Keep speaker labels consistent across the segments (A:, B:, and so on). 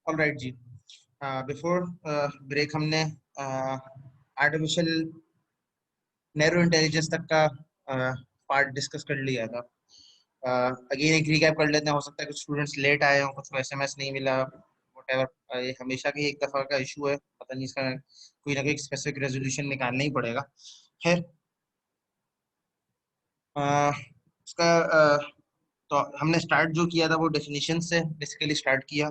A: Alright जी। Before break हमने artificial narrow intelligence तक का पार्ट डिस्कस कर लिया था। अगेन एक रिकैप कर लेते हैं। हो सकता है कुछ स्टूडेंट्स लेट आए हों, कुछ को एसएमएस नहीं मिला, व्हाटएवर। ये हमेशा की एक दफा का इशू है, पता नहीं, इसका कोई ना कोई स्पेसिफिक रेजोल्यूशन निकालना ही पड़ेगा। खैर, उसका तो हमने स्टार्ट जो किया था वो डेफिनेशन से बेसिकली स्टार्ट किया,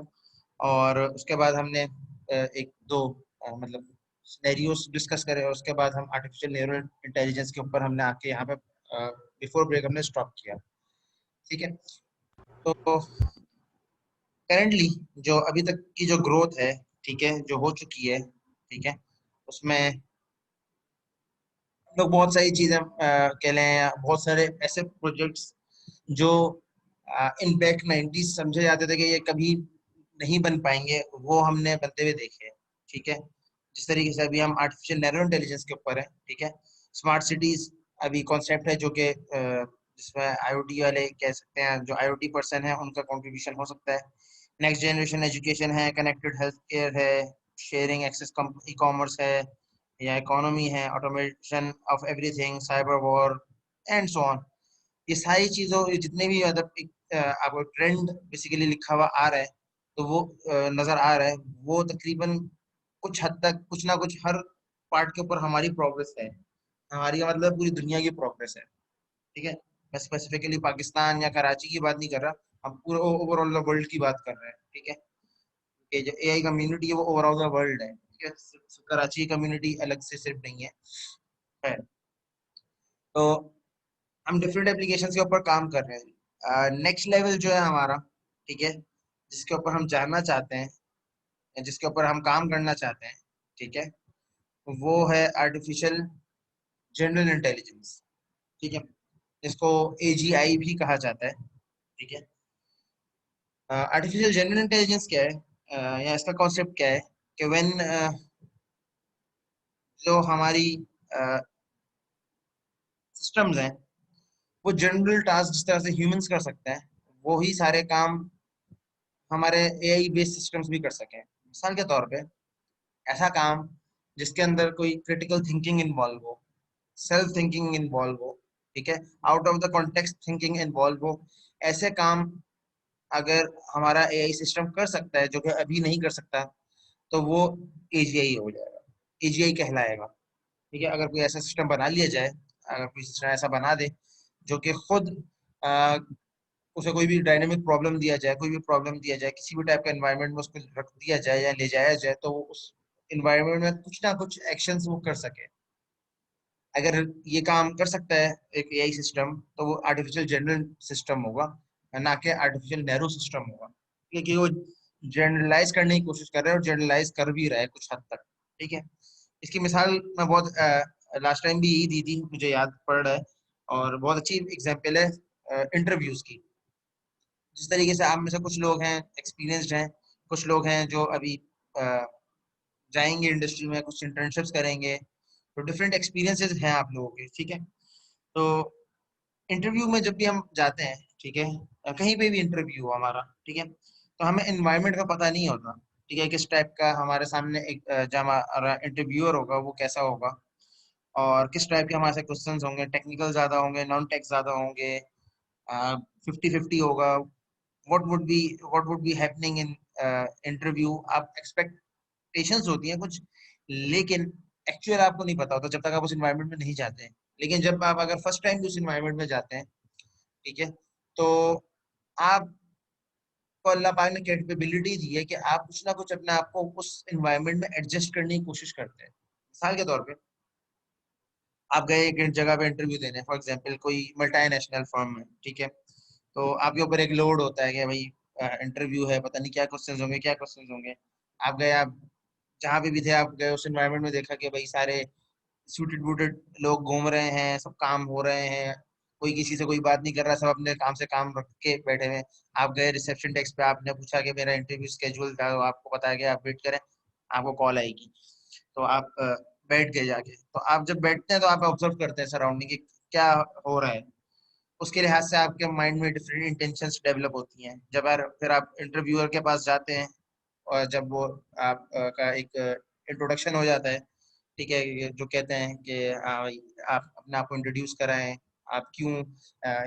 A: और उसके बाद हमने एक दो मतलब सिनेरियोस डिस्कस करे, और उसके बाद हम आर्टिफिशियल न्यूरल इंटेलिजेंस के ऊपर हमने आके यहाँ पे बिफोर ब्रेक हमने स्टॉप किया। ठीक है, तो करेंटली जो अभी तक की जो ग्रोथ है, ठीक है, जो हो चुकी है, ठीक है, उसमें लोग बहुत सारी चीजें कह लें, या बहुत सारे ऐसे प्रोजेक्ट्स जो इन बैक 90s समझे जाते थे कि ये कभी नहीं बन पाएंगे, वो हमने बनते हुए देखे हैं। ठीक है, जिस तरीके से अभी हम आर्टिफिशियल नैरो इंटेलिजेंस के ऊपर है, ठीक है, स्मार्ट सिटीज अभी कॉन्सेप्ट है जो कि जिसमें आईओटी वाले कह सकते हैं, जो आईओटी पर्सन है उनका कंट्रीब्यूशन हो सकता है। नेक्स्ट जनरेशन एजुकेशन है, कनेक्टेड हेल्थ केयर है, शेयरिंग एक्सेस ई कॉमर्स है, या इकोनॉमी है, automation of everything, cyber war and so on. ये सारी चीजों, ये जितने भी मतलब आपको ट्रेंड बेसिकली लिखा हुआ आ रहा है, तो वो नजर आ रहा है, वो तकरीबन कुछ हद तक कुछ ना कुछ हर पार्ट के ऊपर हमारी प्रोग्रेस है। हमारी का मतलब पूरी दुनिया की प्रोग्रेस है। ठीक है, मैं स्पेसिफिकली पाकिस्तान या कराची की बात नहीं कर रहा, हम पूरे ओवरऑल वर्ल्ड की बात कर रहे हैं। ठीक है, ये जो एआई कम्युनिटी है वो ओवरऑल द वर्ल्ड है। ठीक है, सिर्फ कराची कम्युनिटी अलग से सिर्फ नहीं है। तो हम डिफरेंट एप्लीकेशन के ऊपर काम कर रहे हैं। नेक्स्ट लेवल जो है हमारा, ठीक है, जिसके ऊपर हम जानना चाहते हैं, या जिसके ऊपर हम काम करना चाहते हैं, ठीक है, वो है आर्टिफिशियल जनरल इंटेलिजेंस। ठीक है, इसको एजीआई भी कहा जाता है। ठीक है, आर्टिफिशियल जनरल इंटेलिजेंस क्या है, या इसका कॉन्सेप्ट क्या है कि व्हेन जो हमारी सिस्टम्स हैं, वो जनरल टास्क जिस तरह से ह्यूमंस कर सकते हैं, वो ही सारे काम हमारे एआई बेस्ड सिस्टम्स भी कर सकें। मिसाल के तौर पे ऐसा काम जिसके अंदर कोई क्रिटिकल थिंकिंग इन्वॉल्व हो, सेल्फ थिंकिंग इन्वॉल्व हो, ठीक है, out of the context thinking involve हो, ऐसे काम अगर हमारा एआई सिस्टम कर सकता है, जो कि अभी नहीं कर सकता, तो वो एजीआई हो जाएगा, एजीआई कहलाएगा। ठीक है, अगर कोई ऐसा सिस्टम बना लिया जाए, अगर कोई सिस्टम ऐसा बना दे जो कि खुद उसे कोई भी डायनेमिक प्रॉब्लम दिया जाए, कोई भी प्रॉब्लम दिया जाए, किसी भी टाइप का एनवायरनमेंट में उसको रख दिया जाए या ले जाया जाए, तो वो उस एनवायरनमेंट में कुछ ना कुछ एक्शंस वो कर सके। अगर ये काम कर सकता है एक एआई सिस्टम, तो वो आर्टिफिशियल जनरल सिस्टम होगा, ना कि आर्टिफिशियल नैरो सिस्टम होगा, क्योंकि वो जनरलाइज करने की कोशिश कर रहा है और जनरलाइज कर भी रहा है कुछ हद तक। ठीक है, इसकी मिसाल मैं बहुत लास्ट टाइम भी यही दी थी, मुझे याद पड़ रहा है, और बहुत अच्छी एग्जाम्पल है इंटरव्यूज की। जिस तरीके से आप में से कुछ लोग हैं एक्सपीरियंस्ड हैं, कुछ लोग हैं जो अभी अ, जाएंगे इंडस्ट्री में, कुछ इंटर्नशिप्स करेंगे, तो डिफरेंट एक्सपीरियंसेस हैं आप लोगों के। ठीक है, तो इंटरव्यू में जब भी हम जाते हैं, ठीक है, कहीं पे भी इंटरव्यू हो हमारा, ठीक है, तो हमें एनवायरनमेंट का पता नहीं होता। ठीक है, किस टाइप का हमारे सामने एक जो हमारा इंटरव्यूअर होगा वो कैसा होगा, और किस टाइप के हमारे से क्वेश्चंस होंगे, टेक्निकल ज्यादा होंगे, नॉन टेक ज्यादा होंगे, 50-50 होगा। What would be happening in interview, आप एक्सपेक्टेशंस होती हैं कुछ, लेकिन एक्चुअल आपको नहीं पता होता जब तक आप उस एनवायरनमेंट में नहीं जाते हैं। लेकिन जब आप अगर फर्स्ट टाइम उस एनवायरनमेंट में जाते हैं, ठीक है, तो आपको अल्लाह पाक ने कैपेबिलिटी दी है कि आप कुछ ना कुछ अपने आप को उस एनवायरनमेंट में एडजस्ट करने की कोशिश करते हैं। मिसाल के तौर पे आप गए एक जगह पे इंटरव्यू देने, फॉर एग्जांपल कोई मल्टीनेशनल फर्म में, ठीक है, तो आपके ऊपर एक लोड होता है कि भाई इंटरव्यू है, पता नहीं क्या क्वेश्चंस होंगे, क्या क्वेश्चंस होंगे। आप गए, आप जहाँ पे भी थे, आप गए उस एनवायरनमेंट में, देखा कि भाई सारे सूटेड बूटेड लोग घूम रहे हैं, सब काम हो रहे हैं, कोई किसी से कोई बात नहीं कर रहा, सब अपने काम से काम रख के बैठे हुए हैं। आप गए रिसेप्शन डेस्क पे, आपने पूछा कि मेरा इंटरव्यू स्केड्यूल था, तो आपको बताया कि आप वेट करें, आपको कॉल आएगी। तो आप बैठ गए जाके, तो आप जब बैठते हैं तो आप ऑब्जर्व करते हैं सराउंडिंग की क्या हो रहा है। उसके लिहाज से आपके माइंड में डिफरेंट इंटेंशंस डेवलप होती हैं। जब यार फिर आप इंटरव्यूअर के पास जाते हैं, जब वो आप का एक इंट्रोडक्शन हो जाता है, ठीक है, जो कहते हैं कि आप अपने आप को इंट्रोड्यूस कराएं, आप क्यों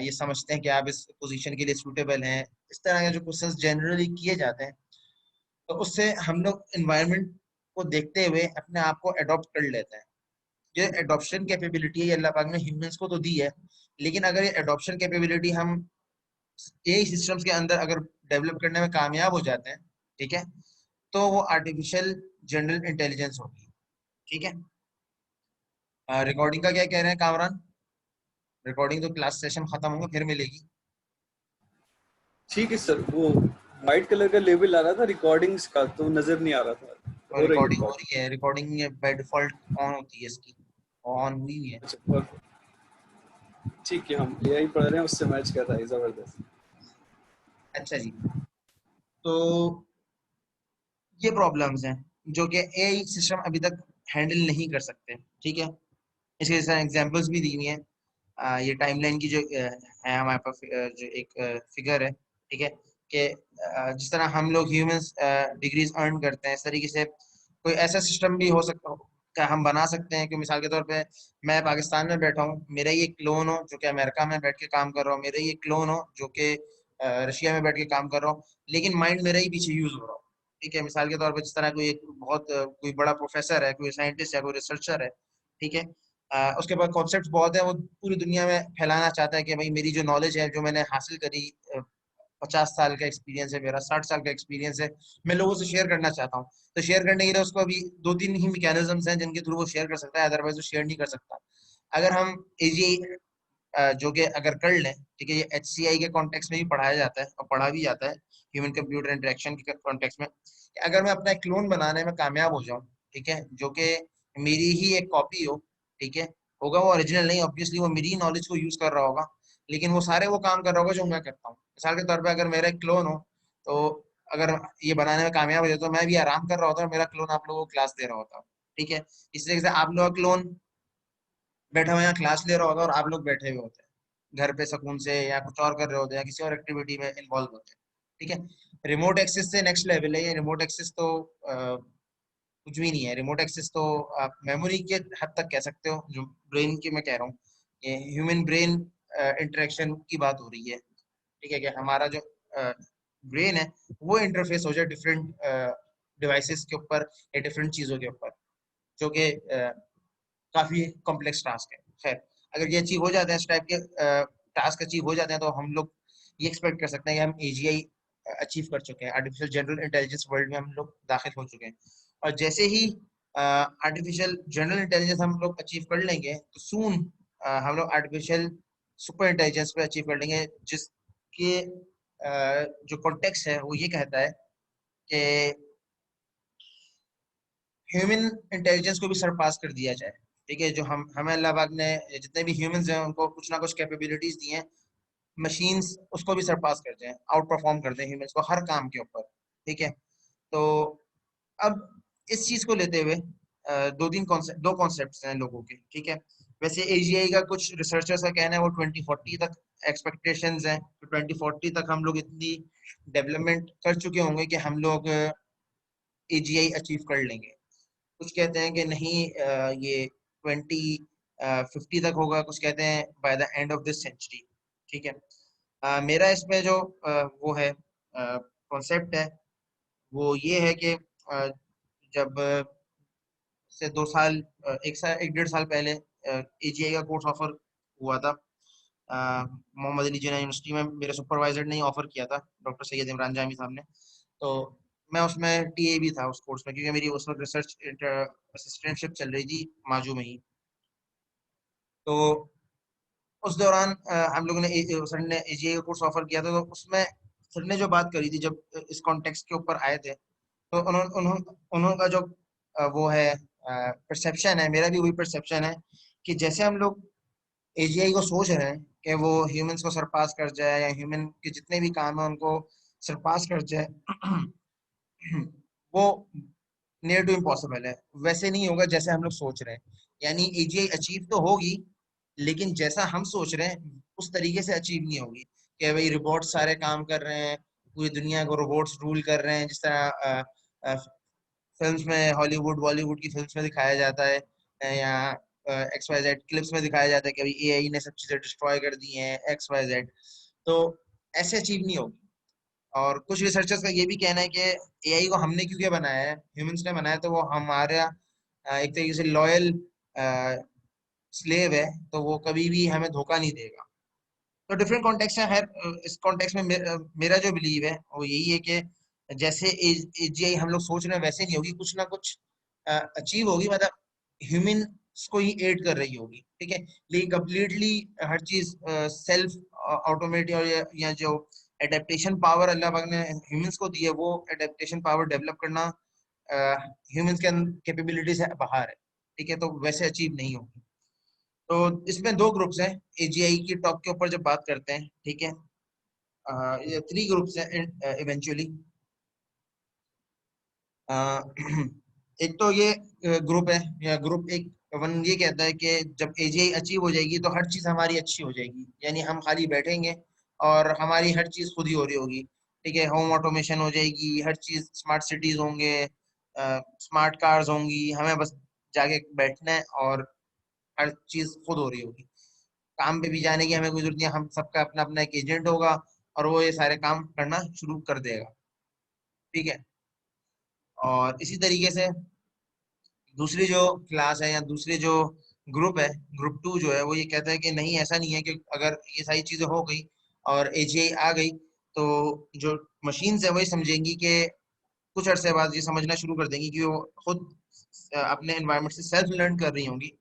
A: ये समझते हैं कि आप इस पोजीशन के लिए सूटेबल हैं, इस तरह के जो क्वेश्चंस जनरली किए जाते हैं, तो उससे हम लोग एनवायरनमेंट को देखते हुए अपने आप को अडॉप्ट कर लेते हैं। ये एडॉप्शन कैपेबिलिटी है अल्लाह पाक ने ह्यूमंस को तो दी है, लेकिन अगर ये एडॉप्शन कैपेबिलिटी हम यही सिस्टम्स के अंदर अगर डेवलप करने में कामयाब हो जाते हैं, ठीक है, तो वो आर्टिफिशियल जनरल इंटेलिजेंस होगी। ठीक है, रिकॉर्डिंग का क्या कह रहे हैं कामरान? रिकॉर्डिंग तो क्लास सेशन खत्म होगा फिर मिलेगी।
B: ठीक है सर, वो वाइट कलर का लेबल आ रहा था रिकॉर्डिंग्स का, तो नजर नहीं आ रहा था।
A: और
B: हो रही है
A: रिकॉर्डिंग हो
B: रिकॉर्डिंग?
A: रही है, रिकॉर्डिंग बाय डिफॉल्ट ऑन होती है इसकी, ऑन हुई हुई है।
B: अच्छा, perfect। ठीक है, हम एआई पढ़ रहे हैं, उससे मैच कर रहा है, जबरदस्त।
A: अच्छा जी, तो ये प्रॉब्लम्स हैं जो कि एआई सिस्टम अभी तक हैंडल नहीं कर सकते। ठीक है, इसके साथ एग्जांपल्स भी दी हुई हैं। ये टाइमलाइन की जो है हमारे पास जो एक फिगर है, ठीक है, कि जिस तरह हम लोग ह्यूमंस डिग्रीज अर्न करते हैं, इस तरीके से कोई ऐसा सिस्टम भी हो सकता का हम बना सकते हैं कि मिसाल के तौर पे मैं पाकिस्तान में बैठा हूँ, मेरा ही एक क्लोन हो जो कि अमेरिका में बैठ के काम कर रहा हो, मेरा ही एक क्लोन हो जो कि रशिया में बैठ के काम कर रहा हो, लेकिन माइंड मेरा ही पीछे यूज हो रहा हो। ठीक है, मिसाल के तौर पे जिस तरह कोई एक बहुत कोई बड़ा प्रोफेसर है, कोई साइंटिस्ट है, कोई रिसर्चर है, ठीक है, उसके पास कॉन्सेप्ट बहुत है, वो पूरी दुनिया में फैलाना चाहता है कि भाई मेरी जो नॉलेज है जो मैंने हासिल करी, 50 साल का एक्सपीरियंस है मेरा, 60 साल का एक्सपीरियंस है, मैं लोगों से शेयर करना चाहता हूँ। तो शेयर करने के लिए उसको अभी दो तीन ही मैकेनिज्म्स हैं जिनके थ्रू वो शेयर कर सकता है, अदरवाइज वो शेयर नहीं कर सकता। अगर हम एजीआई जो कि अगर कर लें, ठीक है, ये एचसीआई के कॉन्टेक्स्ट में भी पढ़ाया जाता है और पढ़ा भी जाता है, ह्यूमन कंप्यूटर इंटरेक्शन के कॉन्टेक्स्ट में, कि अगर मैं अपना एक क्लोन बनाने में कामयाब हो जाऊं, ठीक है, जो कि मेरी ही एक कॉपी हो, ठीक है, होगा वो ओरिजिनल नहीं, ऑब्वियसली वो मेरी नॉलेज को यूज कर रहा होगा, लेकिन वो सारे वो काम कर रहा होगा जो मैं करता हूँ। मिसाल के तौर पर अगर मेरा एक क्लोन हो, तो अगर ये बनाने में कामयाब हो जाए तो मैं भी आराम कर रहा होता और मेरा क्लोन आप लोगों को क्लास दे रहा होता। ठीक है, इस तरीके से आप लोग क्लोन बैठा हुआ यहाँ क्लास ले रहा होता और आप लोग बैठे हुए होते हैं घर पे सुकून से, या कुछ और कर रहे होते हैं, या किसी और एक्टिविटी में इन्वॉल्व होते हैं। ठीक है, रिमोट एक्सेस से नेक्स्ट लेवल है ये। रिमोट एक्सेस तो कुछ भी नहीं है। रिमोट एक्सेस तो आप मेमोरी के हद तक कह सकते हो, जो ब्रेन की मैं कह रहा हूँ, ये ह्यूमन ब्रेन इंटरेक्शन की बात हो रही है। ठीक है, कि हमारा जो ब्रेन है वो इंटरफेस हो जाए डिफरेंट डिवाइसेस के ऊपर या डिफरेंट चीज़ों के ऊपर, जो कि काफी कॉम्प्लेक्स टास्क है। खैर, अगर ये अचीव हो जाते हैं, इस टाइप के टास्क अचीव हो जाते हैं, तो हम लोग ये एक्सपेक्ट कर सकते हैं कि हम एजीआई अचीव कर चुके हैं, आर्टिफिशियल जनरल इंटेलिजेंस वर्ल्ड में हम लोग दाखिल हो चुके हैं। और जैसे ही आर्टिफिशियल जनरल इंटेलिजेंस हम लोग अचीव कर लेंगे, तो सून हम लोग आर्टिफिशियल सुपर इंटेलिजेंस पे अचीव कर लेंगे, जिसके जो कॉन्टेक्स्ट है वो ये कहता है कि ह्यूमन इंटेलिजेंस को भी सरपास कर दिया जाए। ठीक है, जो हम हमें अल्लाह पाक ने जितने भी ह्यूमंस हैं उनको कुछ ना कुछ कैपेबिलिटीज दी हैं, मशीन्स उसको भी सरपास कर जाएं, आउट परफॉर्म कर दें ह्यूमंस को हर काम के ऊपर। ठीक है, तो अब इस चीज को लेते हुए दो कॉन्सेप्ट हैं लोगों के। ठीक है, वैसे एजीआई का कुछ रिसर्चर्स का कहना है वो 2040 तक एक्सपेक्टेशंस हैं, तो 2040 तक हम लोग इतनी डेवलपमेंट कर चुके होंगे कि हम लोग एजीआई अचीव कर लेंगे। कुछ कहते हैं कि नहीं, ये 2050 तक होगा, कुछ कहते हैं by the end of this century. ठीक है, मेरा इसमें जो वो है कॉन्सेप्ट है वो ये है कि जब से 2 साल, एक डेढ़ साल पहले एजीआई का कोर्स ऑफर हुआ था मोहम्मद अली जिन्ना यूनिवर्सिटी में, मेरे सुपरवाइजर ने ऑफर किया था, डॉक्टर सैयद इमरान जामी साहब ने। तो मैं उसमें टीए भी था उस कोर्स में, क्योंकि मेरी उस वक्त रिसर्च असिस्टेंटशिप चल रही थी माजू में ही। तो उस दौरान हम लोगों ने सर ने एजीआई का कोर्स ऑफर किया था, तो उसमें सर ने जो बात करी थी, जब इस कॉन्टेक्स्ट के ऊपर आए थे, तो उन्होंने का जो वो है परसेप्शन है, मेरा भी वही परसेप्शन है, कि जैसे हम लोग एजीआई को सोच रहे हैं कि वो ह्यूमंस को सरपास कर जाए, या ह्यूमन के जितने भी काम है उनको सरपास कर जाए, वो नियर टू इम्पॉसिबल है। वैसे नहीं होगा जैसे हम लोग सोच रहे हैं। यानी एजीआई अचीव तो होगी, लेकिन जैसा हम सोच रहे हैं उस तरीके से अचीव नहीं होगी कि भाई रोबोट सारे काम कर रहे हैं, पूरी दुनिया को रोबोट्स रूल कर रहे हैं, जिस तरह फिल्म्स में, हॉलीवुड बॉलीवुड की फिल्म्स में दिखाया जाता है, या एक्स वाई जेड क्लिप्स में दिखाया जाता है कि अभी एआई ने सब चीजें डिस्ट्रॉय कर दी हैं एक्स वाई जेड। तो ऐसे अचीव नहीं होगी। और कुछ रिसर्चर्स का ये भी कहना है कि एआई को हमने क्यों क्या बनाया है, ह्यूमंस ने बनाया, तो वो हमारा एक तरीके से लॉयल स्लेव है, तो वो कभी भी हमें धोखा नहीं देगा। तो डिफरेंट कॉन्टेक्स्ट है हर, इस कॉन्टेक्स्ट में मेरा जो बिलीव है वो यही है कि जैसे एजीआई हम लोग सोच रहे हैं वैसे नहीं होगी, कुछ ना कुछ अचीव होगी, मतलब ह्यूमंस को ही एड कर रही होगी, ठीक है। लेकिन कम्प्लीटली हर चीज सेल्फ ऑटोमेटिक, और या जो एडेप्टेशन पावर अल्लाह पाक ने ह्यूमंस को दी है, वो एडेप्टेशन पावर डेवलप करना ह्यूमंस के कैपेबिलिटी से बाहर है, ठीक है, तो वैसे अचीव नहीं होगी। तो इसमें दो ग्रुप्स हैं एजीआई की टॉप के ऊपर जब बात करते हैं, ठीक है। ये थ्री ग्रुप्स हैं इवेंचुअली। एक तो ये ग्रुप है, या ग्रुप एक वन ये कहता है कि जब एजीआई अचीव हो जाएगी तो हर चीज हमारी अच्छी हो जाएगी, यानी हम खाली बैठेंगे और हमारी हर चीज खुद ही हो रही होगी, ठीक है। होम ऑटोमेशन हो जाएगी, हर चीज, स्मार्ट सिटीज होंगे, स्मार्ट कार्स होंगी, हमें बस जाके बैठना है और हर चीज खुद हो रही होगी। काम पे भी जाने की हमें कोई जरूरत नहीं है, हम सबका अपना अपना एक एजेंट होगा और वो ये सारे काम करना शुरू कर देगा, ठीक है। और इसी तरीके से दूसरी जो क्लास है या दूसरी जो ग्रुप है, ग्रुप टू जो है, वो ये कहता है कि नहीं, ऐसा नहीं है कि अगर ये सारी चीजें हो गई और एजीआई आ गई तो जो मशीन्स है वही समझेंगी कि कुछ अरसे बाद ये समझना शुरू कर देंगी कि वो खुद अपने एनवायरनमेंट से सेल्फ लर्न कर रही होंगी।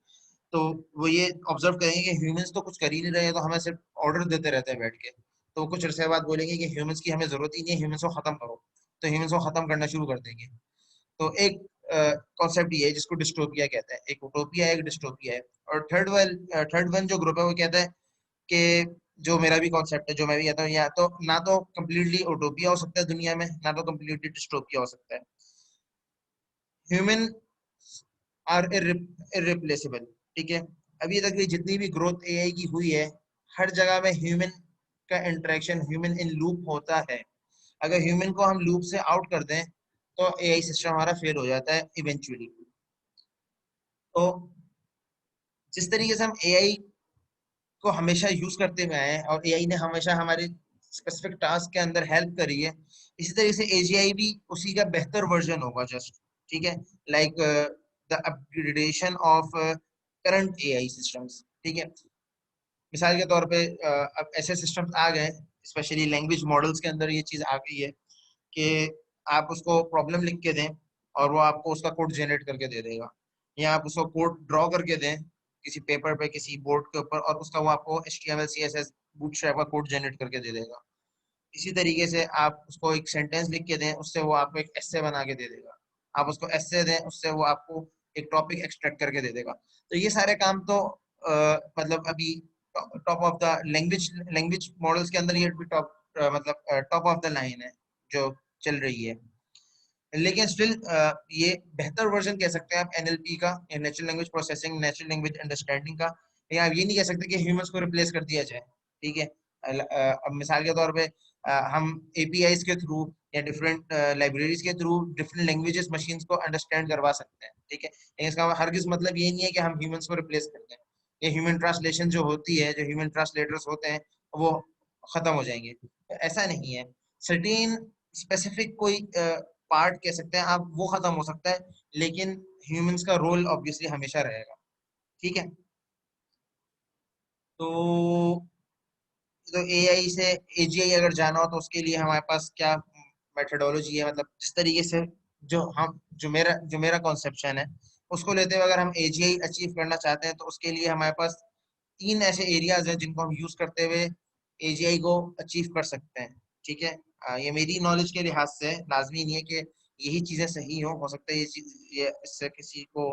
A: तो वो ये ऑब्जर्व करेंगे कि ह्यूमंस तो कुछ कर ही नहीं रहे हैं, तो हमें सिर्फ ऑर्डर देते रहते हैं बैठ के। तो कुछ अरसे बाद बोलेंगे कि ह्यूमंस की हमें जरूरत ही नहीं है, ह्यूमंस को खत्म करो। तो ह्यूमंस को खत्म करना शुरू कर देंगे। तो एक कॉन्सेप्ट ये है जिसको डिस्टोपिया कहते हैं, एक उटोपिया है, एक डिस्टोपिया है। और थर्ड वन जो ग्रुप है वो कहता है कि जो मेरा भी कॉन्सेप्ट है, जो मैं भी कहता हूँ, या तो ना तो कम्प्लीटली उटोपिया हो सकता है दुनिया में, ना तो कम्प्लीटली डिस्टोपिया हो सकता है। ह्यूमन आर इररिप्लेसेबल, ठीक है। अभी तक ये जितनी भी ग्रोथ एआई की हुई है, हर जगह में ह्यूमन का इंटरेक्शन, ह्यूमन इन लूप होता है। अगर ह्यूमन को हम लूप से आउट कर दें तो एआई सिस्टम हमारा फेल हो जाता है इवेंचुअली। तो जिस तरीके से हम एआई को हमेशा यूज करते हुए आए हैं और एआई ने हमेशा हमारे स्पेसिफिक टास्क के अंदर हेल्प करी है, इसी तरीके से एजीआई भी उसी का बेहतर वर्जन होगा, जस्ट, ठीक है। Like the upgradation of current AI systems, ठीक है। मिसाल के तौर पे अब ऐसे सिस्टम्स आ गए, स्पेशली लैंग्वेज मॉडल्स के अंदर ये चीज आ गई है कि आप उसको प्रॉब्लम लिख के दें और वो आपको उसका कोड जनरेट करके दे देगा, या आप उसको कोड ड्रॉ करके दें किसी पेपर पे, किसी बोर्ड के ऊपर, और उसका वो आपको HTML CSS बूटस्ट्रैप का कोड जनरेट करके दे देगा। इसी तरीके से आप उसको एक सेंटेंस लिख के दें, उससे वो आपको एक एस्से बना के दे देगा। आप उसको एस्से दें, उससे वो आपको एक टॉपिक एक्सट्रैक्ट करके दे देगा। तो ये सारे काम तो मतलब अभी top of the language models के अंदर ये भी टॉप, मतलब टॉप ऑफ द लाइन है जो चल रही है। लेकिन स्टिल ये बेहतर वर्जन कह सकते हैं आप एनएलपी का, natural language processing, natural language understanding का। लेकिन आप ये नहीं कह सकते कि ह्यूमंस को रिप्लेस कर दिया जाए, ठीक है। अब मिसाल के तौर पे हम एपीआईज के थ्रू या डिफरेंट लाइब्रेरीज के थ्रू डिफरेंट लैंग्वेजेस मशीन्स को अंडरस्टैंड करवा सकते हैं, ठीक है। लेकिन इसका हरगिज मतलब ये नहीं है कि हम ह्यूमंस को रिप्लेस कर दें। ये ह्यूमन ट्रांसलेशन जो होती है, जो ह्यूमन ट्रांसलेटर्स होते हैं, वो खत्म हो जाएंगे, तो ऐसा नहीं है। सर्टेन स्पेसिफिक कोई पार्ट कह सकते हैं आप, वो खत्म हो सकता है, लेकिन ह्यूमंस का रोल ऑब्वियसली हमेशा रहेगा, ठीक है। तो एआई से एजीआई अगर जाना हो तो उसके लिए हमारे पास क्या मेथडोलॉजी है, मतलब जिस तरीके से जो मेरा कॉन्सेप्शन है उसको लेते हुए अगर हम एजीआई अचीव करना चाहते हैं, तो उसके लिए हमारे पास तीन ऐसे एरियाज हैं जिनको हम यूज करते हुए एजीआई को अचीव कर सकते हैं, ठीक है। ये मेरी नॉलेज के लिहाज से लाजमी नहीं है कि यही चीजें सही हो सकता है ये चीज, ये इससे किसी को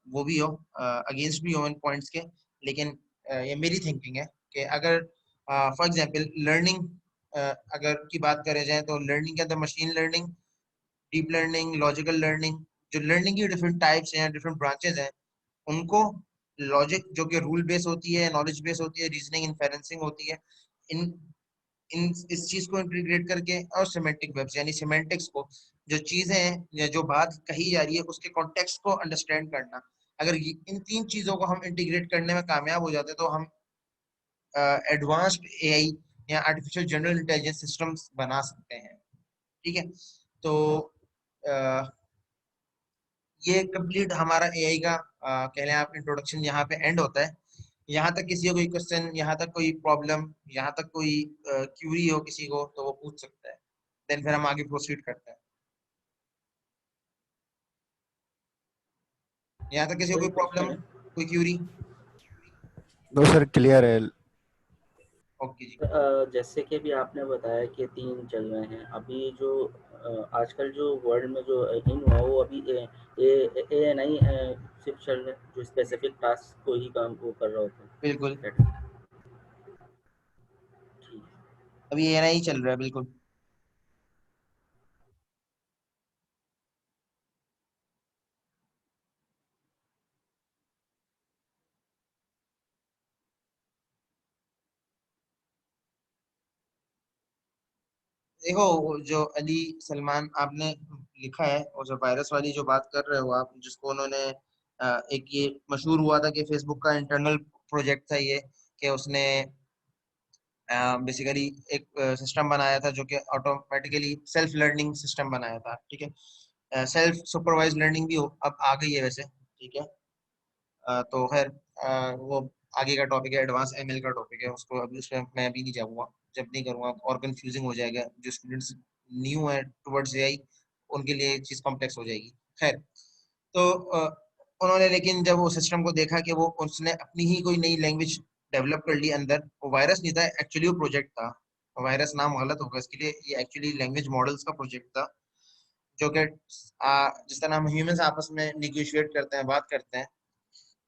A: वो भी हो, अगेंस्ट भी हो इन पॉइंट्स के। लेकिन ये मेरी थिंकिंग है कि अगर फॉर एग्जांपल लर्निंग अगर की बात करें जाए, तो लर्निंग के अंदर machine learning, deep learning, logical learning, जो लर्निंग की डिफरेंट टाइप्स हैं, डिफरेंट ब्रांचेज हैं, उनको लॉजिक जो कि रूल बेस होती है, नॉलेज बेस होती है, रीजनिंग, इन्फेरेंसिंग होती है, इन इन इस चीज को इंटीग्रेट करके, और सिमेंटिक वेब्स यानी सिमेंटिक्स को जो चीजें हैं या जो बात कही जा रही है उसके कॉन्टेक्स्ट को अंडरस्टैंड करना, अगर इन 3 चीजों को हम इंटीग्रेट करने में कामयाब हो जाते हैं तो हम एडवांस्ड एआई या आर्टिफिशियल जनरल इंटेलिजेंस सिस्टम्स बना सकते हैं। ठीक है, तो ये कंप्लीट हमारा एआई का कह लें आप इंट्रोडक्शन यहाँ पे एंड होता है। यहाँ तक किसी को कोई क्वेश्चन, यहाँ तक कोई प्रॉब्लम, यहाँ तक कोई क्यूरी हो किसी को तो वो पूछ सकता है, देन फिर हम आगे प्रोसीड करते हैं। यहाँ तक किसी को
C: कोई
A: कोई
C: क्वेश्चन
A: प्रॉब्लम,
C: है?
A: कोई क्यूरी?
B: नो सर, क्लियर है।
A: ओके जी।
C: जैसे कि अभी आपने बताया कि 3 चल रहे हैं अभी जो आजकल जो वर्ल्ड में जो इन हुआ वो अभी ए नहीं सिर्फ चल रहे जो स्पेसिफिक टास्क को ही काम वो कर रहा होता
A: बिल्कुल,
C: है। ठीक।
A: अभी ये नहीं चल रहा है बिल्कुल। देखो, जो अली सलमान आपने लिखा है और जो वायरस वाली जो बात कर रहे हो आप, जिसको उन्होंने एक ये मशहूर हुआ था कि फेसबुक का इंटरनल प्रोजेक्ट था ये, कि उसने बेसिकली एक सिस्टम बनाया था जो कि ऑटोमेटिकली सेल्फ लर्निंग सिस्टम बनाया था। ठीक है, सेल्फ सुपरवाइज लर्निंग भी अब आ गई है वैसे। ठीक है, तो खैर वो आगे का टॉपिक है, एडवांस एमएल का टॉपिक है, उसको अभी उसमें मैं अभी नहीं जाऊंगा। जब नहीं करूंगा और कंफ्यूजिंग हो जाएगा, जो स्टूडेंट्स न्यू है टुवर्ड्स एआई उनके लिए चीज कॉम्प्लेक्स हो जाएगी। खैर, तो उन्होंने लेकिन जब वो सिस्टम को देखा कि वो उसने अपनी ही कोई नई लैंग्वेज डेवलप कर ली अंदर, वो वायरस नहीं था एक्चुअली, वो प्रोजेक्ट था। वायरस नाम गलत होगा इसके लिए, ये एक्चुअली लैंग्वेज मॉडल्स का प्रोजेक्ट था, जो कि जिस तरह हम ह्यूमंस आपस में निगोशिएट करते हैं, बात करते हैं,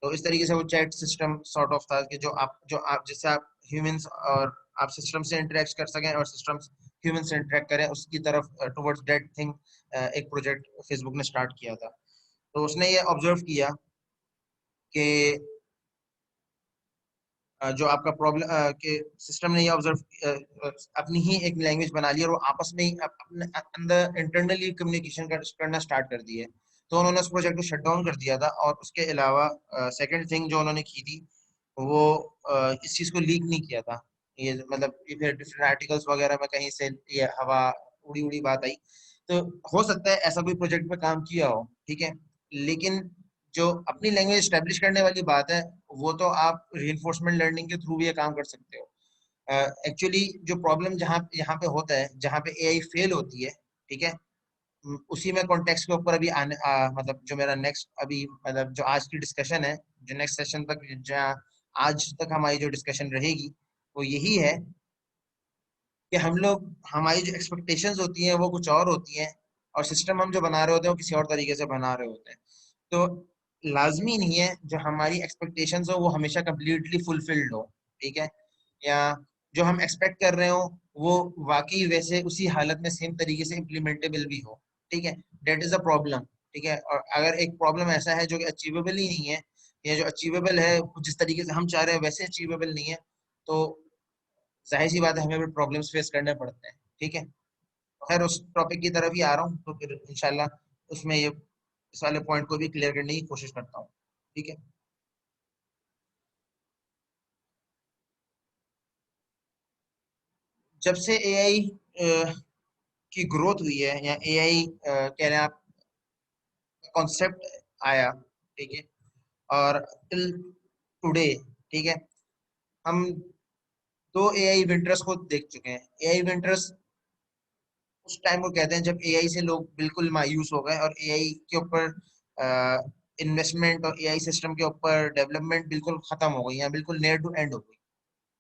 A: तो इस तरीके से वो चैट सिस्टम सॉर्ट ऑफ था कि जो आप जिससे आप ह्यूमंस और आप सिस्टम से इंटरेक्ट कर सकें और सिस्टम ह्यूमन से इंटरेक्ट करें, उसकी तरफ टुवर्ड्स दैट थिंग एक प्रोजेक्ट फेसबुक ने स्टार्ट किया था। तो उसने ये ऑब्जर्व किया कि जो आपका प्रॉब्लम के सिस्टम ने ये ऑब्जर्व अपनी ही एक लैंग्वेज बना ली और वो आपस में ही अपने अंदर इंटरनली कम्युनिकेशन करना स्टार्ट कर दिए। तो उन्होंने उस प्रोजेक्ट को शट डाउन कर दिया था, और उसके अलावा सेकंड थिंग जो उन्होंने की थी वो इस चीज को लीक नहीं किया था। ये मतलब ये फिर डिफरेंट आर्टिकल्स वगैरह में कहीं से ये हवा उड़ी उड़ी बात आई, तो हो सकता है ऐसा कोई प्रोजेक्ट पे काम किया हो। ठीक है, लेकिन जो अपनी लैंग्वेज स्टैब्लिश करने वाली बात है, वो तो आप रीइंफोर्समेंट लर्निंग के थ्रू भी ये काम कर सकते हो। एक्चुअली जो प्रॉब्लम जहाँ यहाँ पे होता है, जहाँ पे एआई फेल होती है, ठीक है, उसी में कॉन्टेक्स्ट के ऊपर अभी मतलब जो मेरा नेक्स्ट अभी मतलब जो आज की डिस्कशन है, जो नेक्स्ट सेशन तक जहाँ आज तक हमारी जो डिस्कशन रहेगी वो यही है कि हम लोग, हमारी जो एक्सपेक्टेशंस होती हैं वो कुछ और होती हैं, और सिस्टम हम जो बना रहे होते हैं वो किसी और तरीके से बना रहे होते हैं। तो लाजमी नहीं है जो हमारी एक्सपेक्टेशंस हो वो हमेशा कंप्लीटली फुलफिल्ड हो। ठीक है, या जो हम एक्सपेक्ट कर रहे हो वो वाकई वैसे उसी हालत में सेम तरीके से इम्प्लीमेंटेबल भी हो। ठीक है, डेट इज अ प्रॉब्लम। ठीक है, और अगर एक प्रॉब्लम ऐसा है जो कि अचीवेबल ही नहीं है, या जो अचीवेबल है जिस तरीके से हम चाह रहे हैं वैसे अचीवेबल नहीं है, तो जाहिर सी बात है हमें भी प्रॉब्लम्स फेस करने पड़ते हैं। ठीक है, खैर उस टॉपिक की तरफ ही आ रहा हूँ, तो फिर इंशाल्लाह उसमें ये इस वाले पॉइंट को भी क्लियर करने की कोशिश करता हूँ। ठीक है, जब से एआई की ग्रोथ हुई है, या एआई कह रहे हैं आप कॉन्सेप्ट आया, ठीक है, और टिल टुडे, ठीक है, हम दो एआई विंटर्स को देख चुके हैं। एआई विंटर्स उस टाइम को कहते हैं जब एआई से लोग बिल्कुल मायूस हो गए और एआई के ऊपर इन्वेस्टमेंट और एआई सिस्टम के ऊपर डेवलपमेंट बिल्कुल खत्म हो गई, या बिल्कुल नियर टू एंड हो गई,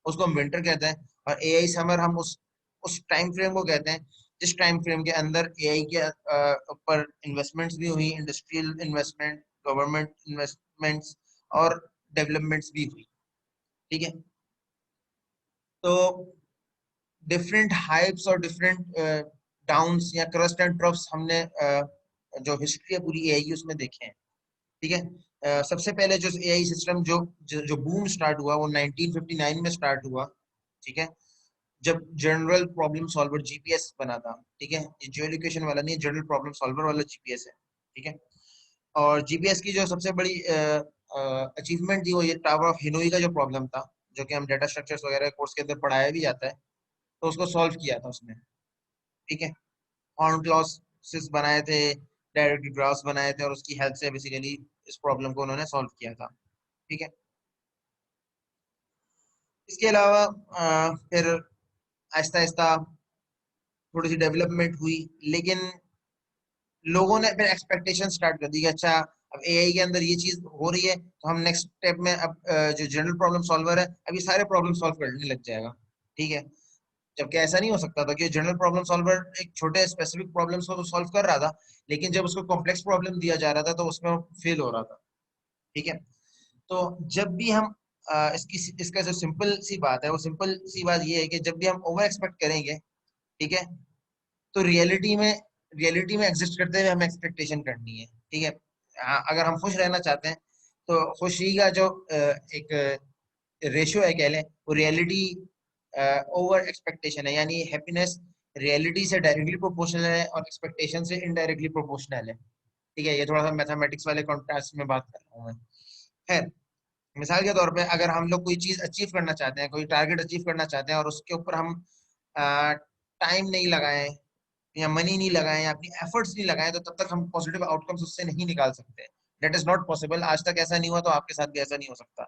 A: उसको हम विंटर कहते हैं। और एआई समर हम उस टाइम फ्रेम को कहते हैं जिस टाइम फ्रेम के अंदर एआई के ऊपर इन्वेस्टमेंट्स भी हुई, इंडस्ट्रियल इन्वेस्टमेंट, गवर्नमेंट इन्वेस्टमेंट्स और डेवलपमेंट्स भी हुई। ठीक है, तो डिफरेंट हाइप्स और डिफरेंट डाउन्स या क्रस्ट एंड ट्रफ्स हमने जो हिस्ट्री है पूरी एआई की उसमें देखे हैं। ठीक है, सबसे पहले जो एआई सिस्टम जो बूम स्टार्ट हुआ वो 1959 में स्टार्ट हुआ। ठीक है, जब जनरल प्रॉब्लम सॉल्वर जीपीएस बना था, ठीक है, ये जियो लोकेशन वाला नहीं, जनरल प्रॉब्लम सॉल्वर वाला जीपीएस है, ठीक है। और जीपीएस की जो सबसे बड़ी अचीवमेंट थी वो ये टावर ऑफ हिनोई का जो प्रॉब्लम था, जो कि हम डेटा स्ट्रक्चर्स वगैरह कोर्स के अंदर पढ़ाया भी जाता है, तो उसको सॉल्व किया था उसने, ठीक है। हॉर्न क्लॉसेस बनाए थे, डायरेक्ट ग्राफ्स बनाए थे, और उसकी हेल्प से बेसिकली इस प्रॉब्लम को उन्होंने सॉल्व किया था, ठीक है। इसके अलावा फिर आहिस्ता आहिस्ता थोड़ी सी डेवलपमेंट हुई, लेकिन लोगों ने फिर एक्सपेक्टेशन स्टार्ट कर दी कि अच्छा अब एआई के अंदर ये चीज हो रही है, तो हम नेक्स्ट स्टेप में अब जो जनरल प्रॉब्लम सॉल्वर है अभी सारे प्रॉब्लम सॉल्व करने लग जाएगा, ठीक है। जबकि ऐसा नहीं हो सकता था कि जनरल प्रॉब्लम सॉल्वर एक छोटे स्पेसिफिक प्रॉब्लम्स को तो सॉल्व कर रहा था, लेकिन जब उसको कॉम्प्लेक्स प्रॉब्लम दिया जा रहा था तो उसमें फेल हो रहा था, ठीक है। तो जब भी हम इसका जो सिंपल सी बात है, वो सिंपल सी बात ये है कि जब भी हम ओवर एक्सपेक्ट करेंगे, ठीक है, तो रियलिटी में एग्जिस्ट करते हुए हमें एक्सपेक्टेशन करनी है, ठीक है। अगर हम खुश रहना चाहते हैं तो खुशी का जो एक रेशियो है कह लें, वो रियलिटी ओवर एक्सपेक्टेशन है, यानी हैप्पीनेस रियलिटी से डायरेक्टली प्रोपोर्शनल है और एक्सपेक्टेशन से इनडायरेक्टली प्रोपोर्शनल है, ठीक है। ये थोड़ा सा मैथमेटिक्स वाले कॉन्टेक्स्ट में बात कर रहा हूँ मैं। खैर, मिसाल के तौर पे अगर हम लोग कोई चीज अचीव करना चाहते हैं, कोई टारगेट अचीव करना चाहते हैं, और उसके ऊपर हम टाइम नहीं लगाएं या मनी नहीं लगाएं या अपनी एफर्ट्स नहीं लगाएं, तो तब तक हम पॉजिटिव आउटकम्स उससे नहीं निकाल सकते। That is not possible. आज तक ऐसा नहीं हुआ, तो आपके साथ भी ऐसा नहीं हो सकता,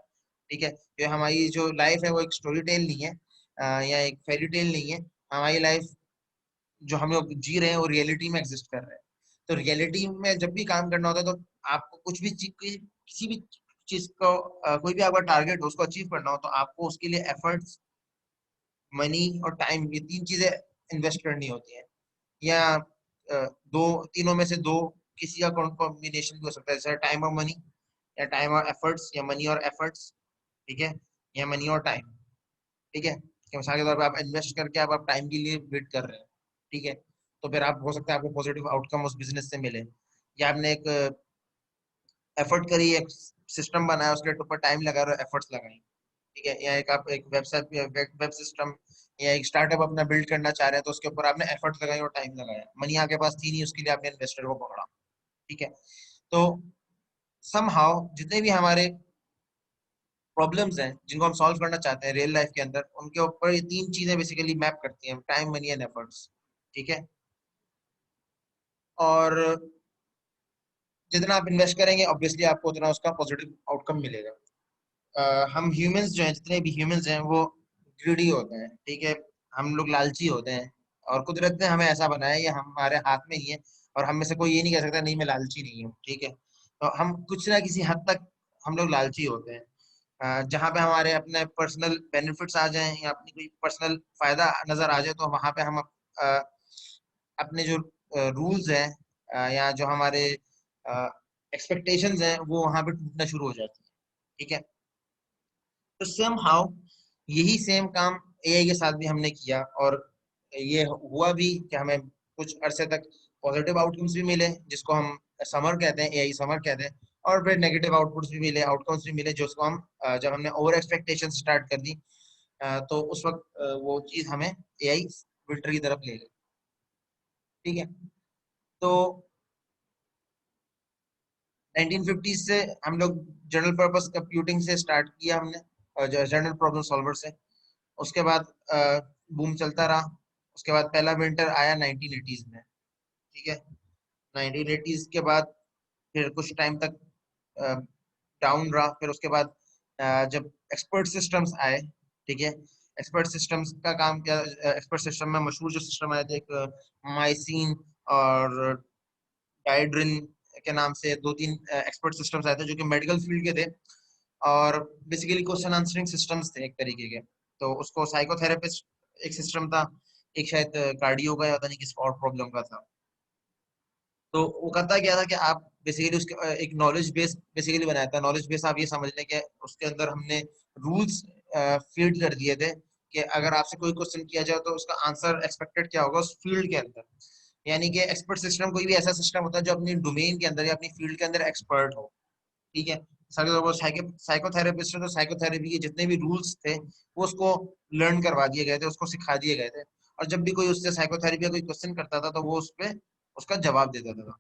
A: ठीक है। ये हमारी जो लाइफ है वो एक स्टोरी टेल नहीं है, या एक फेरी टेल नहीं है। हमारी लाइफ जो हम लोग जी रहे हैं वो रियलिटी में एग्जिस्ट कर रहे हैं। तो रियलिटी में जब भी काम करना होता है, तो आपको कुछ भी चीज, किसी भी चीज को कोई भी आपका टारगेट हो उसको अचीव करना हो, तो आपको उसके लिए एफर्ट्स, मनी और टाइम, ये तीन चीजें इन्वेस्ट करनी होती है। या दो, तीनों में से दो किसी का कॉम्बिनेशन भी हो सकता है, जैसे टाइम और मनी, या टाइम और एफर्ट्स, या मनी और एफर्ट्स, ठीक है, या मनी और टाइम, ठीक है। कि मिसाल के तौर पे आप इन्वेस्ट करके आप टाइम के लिए वेट कर रहे हैं, ठीक है, तो फिर आप हो सकता है आपको पॉजिटिव आउटकम उस बिजनेस से मिले। या आपने एक एफर्ट करी, एक सिस्टम बनाया, उसके ऊपर टाइम लगा रहे हो, एफर्ट्स लगाई, ठीक है। या एक आप एक वेबसाइट, वेब सिस्टम या एक स्टार्टअप अपना बिल्ड करना चाह रहे हैं, तो उसके ऊपर आपने एफर्ट लगाई और टाइम लगाया, मनी आपके पास थी नहीं, उसके लिए आपने इन्वेस्टर को पकड़ा, ठीक है। तो समहाउ जितने भी हमारे प्रॉब्लम्स हैं जिनको हम सॉल्व करना चाहते हैं रियल लाइफ के अंदर, उनके ऊपर ये तीन चीजें बेसिकली मैप करती हैं, टाइम, मनी एंड एफर्ट्स, ठीक है। और जितना आप इन्वेस्ट करेंगे ऑब्वियसली आपको उतना उसका पॉजिटिव आउटकम मिलेगा। हम ह्यूमंस जो हैं, जितने भी ह्यूमंस हैं वो ग्रीडी होते हैं, ठीक है। हम लोग लालची होते हैं, और कुदरत ने हमें ऐसा बनाया है, ये हमारे हाथ में ही है, और हम में से कोई ये नहीं कह सकता नहीं मैं लालची नहीं हूँ, ठीक है। तो हम कुछ ना किसी हद तक हम लोग लालची होते हैं। जहाँ पे हमारे अपने पर्सनल बेनिफिट्स आ जाएं या अपनी कोई पर्सनल फायदा नजर आ जाए, तो वहां पे हम अ, अपने जो रूल्स हैं, या जो हमारे एक्सपेक्टेशंस हैं, वो वहां पे टूटना शुरू हो जाती है, ठीक है। तो सेम हाउ यही सेम काम एआई के साथ भी हमने किया, और ये हुआ भी कि हमें कुछ अरसे तक पॉजिटिव आउटकम्स भी मिले, जिसको हम समर कहते हैं, एआई समर कहते हैं। और फिर नेगेटिव आउटपुट्स भी मिले, आउटकम्स भी मिले, जिसको हम जब हमने ओवर एक्सपेक्टेशन स्टार्ट कर दी, तो उस वक्त वो चीज हमें एआई विक्ट्री की तरफ ले गई, ठीक है। तो 1950 से हम लोग जनरल पर्पस कंप्यूटिंग से स्टार्ट किया हमने, जनरल प्रॉब्लम सॉल्वर से। उसके बाद बूम चलता रहा। उसके बाद पहला विंटर आया 1980s में, ठीक है। 1980s के बाद फिर कुछ टाइम तक डाउन रहा। फिर उसके बाद जब एक्सपर्ट सिस्टम्स आए, ठीक है, एक्सपर्ट सिस्टम्स का काम क्या, एक्सपर्ट सिस्टम में मशहूर जो सिस्टम आए थे, एक माइसिन और डाइड्रिन के नाम से दो तीन एक्सपर्ट सिस्टम्स आए थे, जो कि मेडिकल फील्ड के थे, और बेसिकली क्वेश्चन आंसरिंग सिस्टम्स थे एक तरीके के। तो उसको साइकोथेरेपिस्ट एक सिस्टम था, एक शायद कार्डियो का, पता नहीं किस और प्रॉब्लम का था। तो वो करता क्या था कि आप बेसिकली उसके एक नॉलेज बेस बेसिकली बनाया था। नॉलेज बेस आप ये समझ लें कि उसके अंदर हमने रूल्स फीड कर दिए थे कि अगर आपसे कोई क्वेश्चन किया जाए तो उसका आंसर एक्सपेक्टेड क्या होगा उस फील्ड के अंदर। यानी कि एक्सपर्ट सिस्टम कोई भी ऐसा सिस्टम होता है जो अपनी डोमेन के अंदर या अपनी फील्ड के अंदर एक्सपर्ट हो, ठीक है। साइकोथेरेपिस्ट है तो साइकोथेरेपी के जितने भी रूल्स थे वो उसको लर्न करवा दिए गए थे, उसको सिखा दिए गए थे। और जब भी कोई उससे साइकोथेरेपी का कोई क्वेश्चन करता था तो वो उस पे उसका जवाब देता था।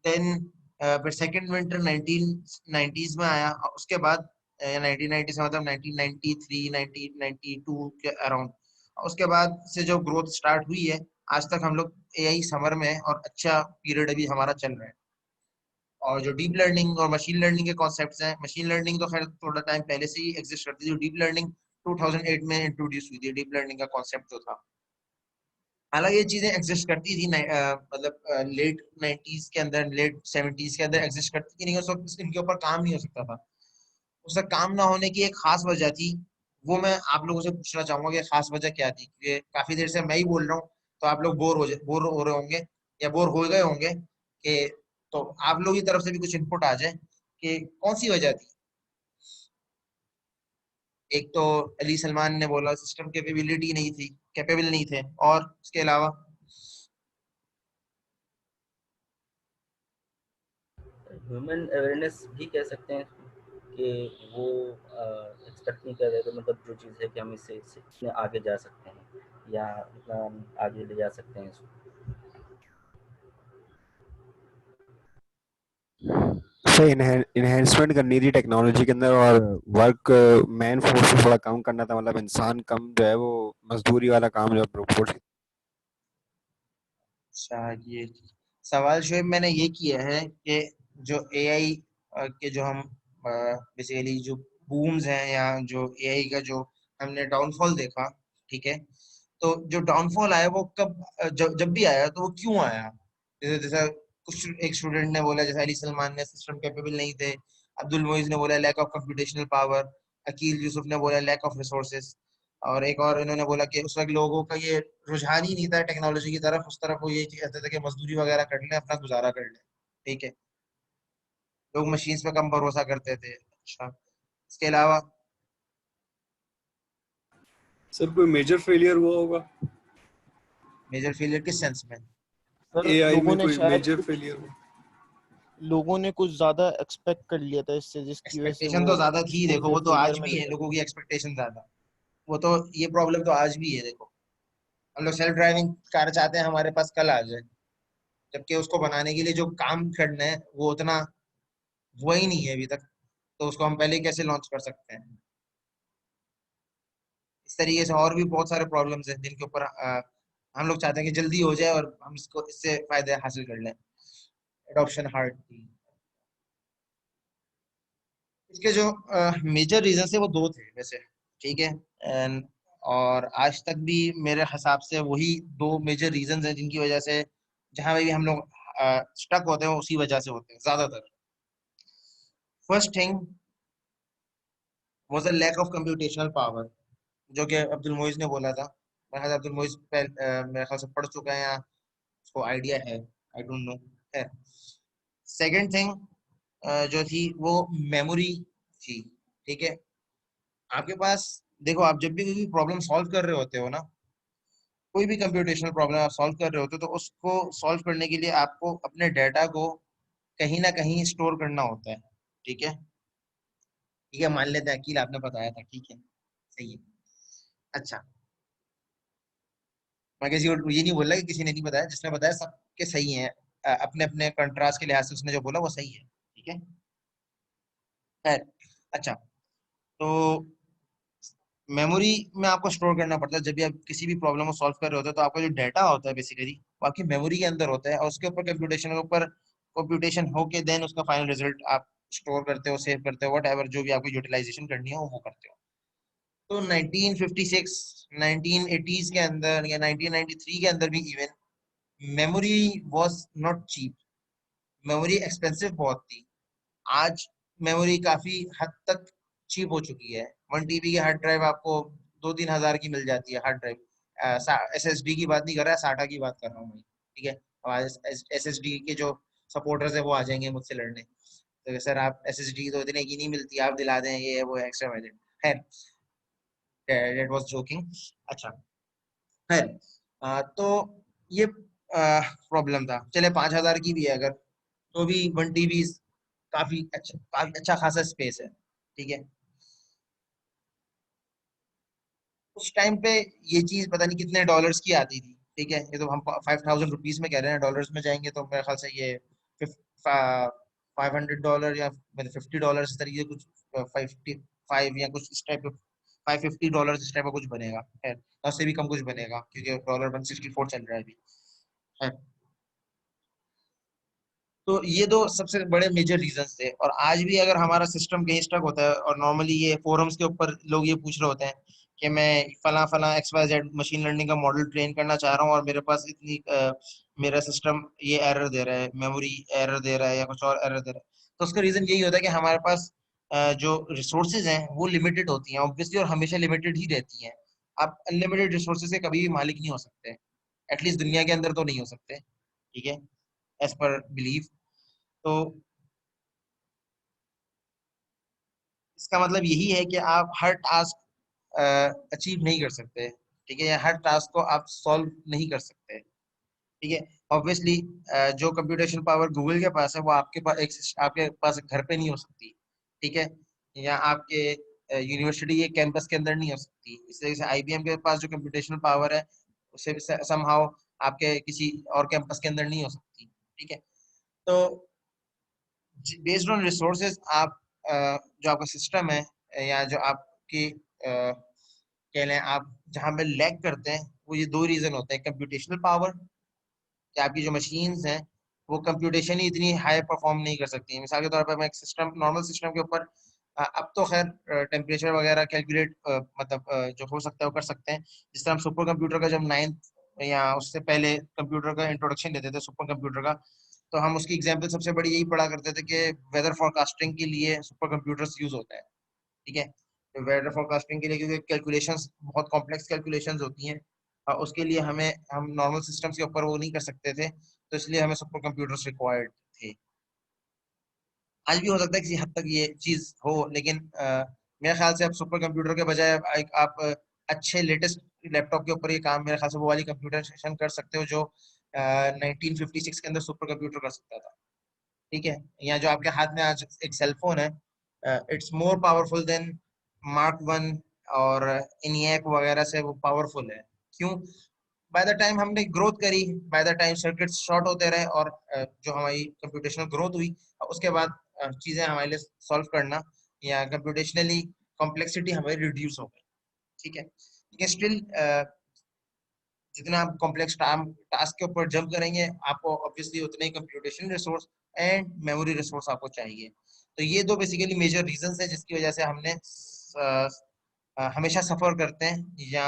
A: देन फिर सेकंड विंटर 1990s में आया। उसके बाद 1990 से मतलब 1993 1992 के अराउंड, उसके बाद से जो ग्रोथ स्टार्ट हुई है, आज तक हम लोग एआई समर में है और अच्छा पीरियड अभी हमारा चल रहा है। और जो डीप लर्निंग और मशीन लर्निंग के कॉन्सेप्ट्स हैं, मशीन लर्निंग तो खैर थोड़ा टाइम पहले से ही एग्जिस्ट करती थी, जो डीप लर्निंग 2008 में इंट्रोड्यूस हुई थी, डीप लर्निंग का कॉन्सेप्ट जो था। हालांकि ये चीजें एग्जिस्ट करती थी मतलब लेट 90s के अंदर, लेट 70s के अंदर एग्जिस्ट करती थी, नहीं उस वक्त इनके ऊपर काम नहीं हो सकता था। उसका काम ना होने की एक खास वजह थी, वो मैं आप लोगों से पूछना चाहूंगा कि खास वजह क्या थी, क्योंकि काफी देर से मैं ही बोल रहा हूँ, तो आप लोग बोर हो रहे होंगे या बोर हो गए होंगे कि, तो आप लोगों की तरफ से भी कुछ इनपुट आ जाए कि कौन सी वजह थी। एक तो अली सलमान ने बोला सिस्टम कैपेबिलिटी नहीं थी, कैपेबल नहीं थे, और उसके अलावा
C: ह्यूमन अवेयरनेस भी कह सकते हैं कि वो एक्सपेक्ट नहीं कर रहे थे, मतलब जो चीज़ है कि हम इससे इतने आगे जा सकते हैं या इतना हम आगे ले जा सकते हैं इसको।
B: से इन्हेंसमेंट करनी थी टेक्नोलॉजी के अंदर, और वर्क मैन फोर्स से थोड़ा कम करना था, मतलब इंसान कम जो है वो मजदूरी वाला काम जो रोबोट।
A: अच्छा, ये सवाल शोएब मैंने ये किया है कि जो एआई के जो हम बेसिकली जो बूम्स हैं या जो एआई का जो हमने डाउनफॉल देखा, ठीक है, तो जो डाउनफॉल आया वो कब जब भी आया तो वो क्यों आया। जैसे जैसा कुछ एक स्टूडेंट ने बोला, जैसे अली सलमान ने सिस्टम कैपेबल नहीं थे, अब्दुल मोइज ने बोला lack of computational power, Aqeel Yusuf ने बोला लैक ऑफ रिसोर्सेज, और एक और इन्होंने बोला कि उस वक्त लोगों का ये रुझान ही नहीं था टेक्नोलॉजी की तरफ, उस तरफ वो ये कहते थे कि मजदूरी वगैरह कर लें, अपना गुजारा कर लें। ठीक है, लोग मशीन्स पे कम भरोसा करते थे। अच्छा, इसके अलावा
B: सर कोई मेजर फेलियर हुआ होगा
A: मेजर फेलियर किस सेंस में?
D: सर
B: एआई
D: लोगों
B: में,
D: ने
B: कोई
D: शायद
B: मेजर
D: कुछ
B: फेलियर हुआ?
D: लोगों ने कुछ ज्यादा एक्सपेक्ट कर लिया था इससे, जिसकी वजह से
A: एक्सपेक्टेशन
D: वो
A: तो ज्यादा थी, देखो
D: उसे
A: वो तो
D: फेलियर
A: आज
D: में
A: भी
D: ले
A: है,
D: गए।
A: लोगों की एक्सपेक्टेशन ज्यादा। वो तो ये प्रॉब्लम तो आज भी है, देखो हम लोग सेल्फ ड्राइविंग कार चाहते हैं हमारे पास कल आ जाए, जबकि उसको बनाने के लिए जो काम करना है वो उतना हुआ ही नहीं है अभी तक, तो उसको हम पहले ही कैसे लॉन्च कर सकते हैं। इस तरीके से और भी बहुत सारे प्रॉब्लम्स हैं जिनके ऊपर हम लोग चाहते हैं कि जल्दी हो जाए और हम इसको इससे फायदे हासिल कर लें। एडॉप्शन हार्ड थी। इसके जो मेजर रीजन है वो दो थे वैसे, ठीक है। एंड और आज तक भी मेरे हिसाब से वही दो मेजर रीजंस हैं जिनकी वजह से जहां भी हम लोग स्टक होते हैं उसी वजह से होते हैं ज्यादातर। First thing was a lack of computational power, जो कि अब्दुल मोइज ने बोला था। मेरे ख्याल से अब्दुल मोइज मेरे ख्याल से पढ़ चुका है या उसको आइडिया है, आई डोंट नो। है सेकंड थिंग जो थी वो मेमोरी थी, ठीक है। आपके पास देखो, आप जब भी कोई प्रॉब्लम सॉल्व कर रहे होते हो ना, कोई भी कंप्यूटेशनल प्रॉब्लम आप सॉल्व कर रहे होते हो, तो उसको सॉल्व करने के लिए आपको अपने डेटा को कहीं ना कहीं स्टोर करना होता है, ठीक है। ठीक है, मान लेते हैं अकील आपने बताया था, ठीक है, सही है। अच्छा, मैं किसी को ये नहीं बोल रहा कि किसी ने नहीं बताया, जिसने बताया सबके सही है, अपने अपने कंट्रास्ट के लिहाज से उसने जो बोला वो सही है, ठीक है। खैर, अच्छा, तो मेमोरी में आपको स्टोर करना पड़ता है जब भी आप किसी भी प्रॉब्लम को सॉल्व कर रहे होते हो, तो आपका जो डाटा होता है बेसिकली वो आपकी मेमोरी के अंदर होता है, और उसके ऊपर कंप्यूटेशन होके देन उसका फाइनल रिजल्ट आप स्टोर करते हो, सेव करते हो, वट एवर जो भी आपको यूटिलाइजेशन करनी है वो करते हो। तो 1956 1980s के अंदर या 1993 के अंदर भी even memory was not cheap, memory expensive बहुत थी। आज मेमोरी काफी हद तक चीप हो चुकी है। 1 TB की हार्ड ड्राइव आपको 2-3 हज़ार की मिल जाती है, हार्ड ड्राइव। SSD की बात नहीं कर रहा, साटा की बात कर रहा हूँ मैं, ठीक है। SSD के जो सपोर्टर्स है वो आ जाएंगे मुझसे लड़ने, तो सर आप SSD तो इतने की नहीं मिलती, आप दिला दें ये वो एक्स्ट्रा वाइलेट। खैर, डेट वाज जोकिंग। अच्छा, खैर, तो ये प्रॉब्लम था। चले 5 हज़ार की भी है अगर, तो भी 1 TB काफी अच्छा खासा स्पेस है, ठीक है। उस टाइम पे ये चीज पता नहीं कितने डॉलर्स की आती थी, ठीक है, ये तो हम 5000 रुपीज में कह रहे हैं, डॉलर्स में जाएंगे तो मेरे ख्याल से ये $500 या मतलब $50 इस तरीके कुछ, 55 या कुछ इस टाइप का, $550 इस टाइप का कुछ बनेगा, खैर या उससे भी कम कुछ बनेगा क्योंकि डॉलर 164 चल रहा है अभी, खैर। तो ये दो सबसे बड़े मेजर रीजंस थे, और आज भी अगर हमारा सिस्टम कहीं स्टक होता है, और नॉर्मली ये फोरम्स के ऊपर लोग ये पूछ रहे होते हैं कि मैं फला फला XYZ मशीन लर्निंग का मॉडल ट्रेन करना चाह रहा हूँ और मेरे पास इतनी मेरा सिस्टम ये एरर दे रहा है, मेमोरी एरर दे रहा है या कुछ और एरर दे रहा है, तो उसका रीजन यही होता है कि हमारे पास जो रिसोर्सेज हैं वो लिमिटेड होती हैं ऑब्वियसली, और हमेशा लिमिटेड ही रहती हैं। आप अनलिमिटेड रिसोर्सेज से कभी भी मालिक नहीं हो सकते, एटलीस्ट दुनिया के अंदर तो नहीं हो सकते, ठीक है, एज पर बिलीव। तो इसका मतलब यही है कि आप हर टास्क अचीव नहीं कर सकते, ठीक है, या हर टास्क को आप सॉल्व नहीं कर सकते, ठीक है। ऑब्वियसली जो कंप्यूटेशन पावर गूगल के पास है वो आपके पास आपके पास घर पे नहीं हो सकती, ठीक है, या आपके यूनिवर्सिटी के कैंपस के अंदर नहीं हो सकती। इस तरीके से IBM के पास जो कंप्यूटेशनल पावर है उसे समहाउ आपके किसी और कैंपस के अंदर नहीं हो सकती, ठीक है। तो बेस्ड ऑन रिसोर्सेज आप जो आपका सिस्टम है या जो आपकी कह लें आप जहाँ पे लैग करते हैं, वो ये दो रीजन होते हैं, कंप्यूटेशनल पावर कि आपकी जो मशीन्स हैं वो कंप्यूटेशन ही इतनी हाई परफॉर्म नहीं कर सकती। मिसाल के तौर पर मैं एक सिस्टम नॉर्मल सिस्टम के ऊपर अब तो खैर टेम्परेचर वगैरह कैलकुलेट मतलब जो हो सकता है वो कर सकते हैं। जिस तरह हम सुपर कंप्यूटर का जब 9th या उससे पहले कंप्यूटर का इंट्रोडक्शन लेते थे सुपर कंप्यूटर का, तो हम उसकी एग्जाम्पल सबसे बड़ी यही पढ़ा करते थे कि वेदर फोरकास्टिंग के लिए सुपर कंप्यूटर्स यूज होता है, ठीक है। तो वेदर फोरकास्टिंग के लिए क्योंकि कैलकुलेशंस बहुत कॉम्प्लेक्स कैलकुलेशंस होती हैं, उसके लिए हम नॉर्मल सिस्टम्स के ऊपर वो नहीं कर सकते थे, तो इसलिए हमें सुपर कंप्यूटर्स रिक्वायर्ड थे। आज भी हो सकता है किसी हद तक ये चीज हो, लेकिन मेरे ख्याल से अब सुपर कंप्यूटर के बजाय आप अच्छे लेटेस्ट लैपटॉप के ऊपर ये काम मेरे ख्याल से वो वाली कंप्यूटर कर सकते हो जो 1956 के अंदर सुपर कंप्यूटर कर सकता था, ठीक है। या जो आपके हाथ में आज एक सेलफोन है, it's more powerful than Mark 1 और ENIAC वगैरह से वो पावरफुल है। क्यों? बाय द टाइम हमने ग्रोथ करी, by the time circuit short होते रहे, और जो हमारी कंप्यूटेशनल ग्रोथ हुई उसके बाद चीजें हमारे लिए सॉल्व करना या कंप्यूटेशनली कॉम्प्लेक्सिटी हमारी रिड्यूस हो गई, ठीक है। लेकिन स्टिल जितना आप कॉम्प्लेक्स टास्क के ऊपर जंप करेंगे आपको ऑब्वियसली उतने ही computation resource and memory resource आपको चाहिए। तो ये दो बेसिकली मेजर रीजंस है जिसकी वजह से हमने हमेशा सफर करते हैं, या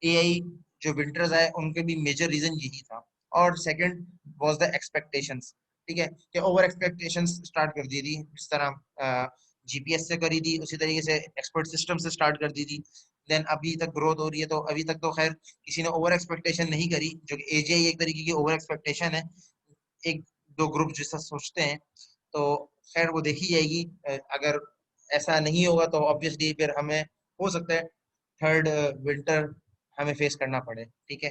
A: AI जो विंटर्स आए उनके भी मेजर रीजन यही था। और सेकंड वाज द एक्सपेक्टेशंस, ठीक है, कि ओवर एक्सपेक्टेशंस स्टार्ट कर दी थी, जिस तरह GPS से करी थी उसी तरीके से एक्सपर्ट सिस्टम से स्टार्ट कर दी थी। देन अभी तक ग्रोथ हो रही है, तो अभी तक तो खैर किसी ने ओवर एक्सपेक्टेशन नहीं करी, जो कि AGI एक तरीके की ओवर एक्सपेक्टेशन है, एक दो ग्रुप जैसा सोचते हैं, तो खैर वो देखी जाएगी। अगर ऐसा नहीं होगा तो ऑब्वियसली फिर हमें हो सकता है थर्ड विंटर हमें फेस करना पड़े, ठीक है,